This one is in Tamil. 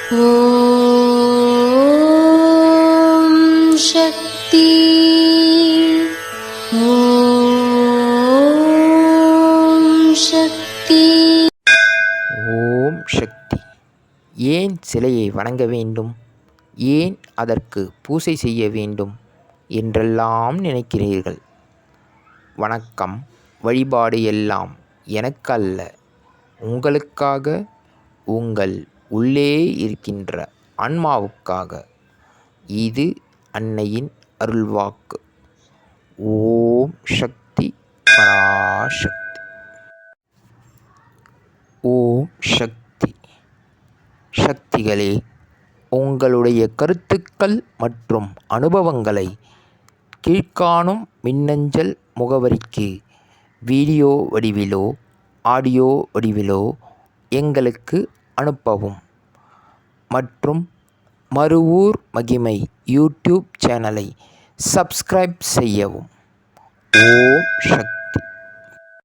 ஓம் சக்தி. ஓம் சக்தி. ஓம் சக்தி. ஏன் சிலையை வணங்க வேண்டும், ஏன் அதற்கு பூசை செய்ய வேண்டும் என்றெல்லாம் நினைக்கிறீர்கள். வணக்கம் வழிபாடு எல்லாம் எனக்கல்ல, உங்களுக்காக, உங்கள் உள்ளே இருக்கின்ற ஆன்மாவுக்காக. இது அன்னையின் அருள்வாக்கு. ஓம் சக்தி பராசக்தி. ஓம் சக்தி. சக்திகளே, உங்களுடைய கருத்துக்கள் மற்றும் அனுபவங்களை கீழ்காணும் மின்னஞ்சல் முகவரிக்கு வீடியோ வடிவிலோ ஆடியோ வடிவிலோ எங்களுக்கு அனுப்பவும். மற்றும் மறுவூர் மகிமை யூடியூப் சேனலை சப்ஸ்கிரைப் செய்யவும். ஓம் சக்தி.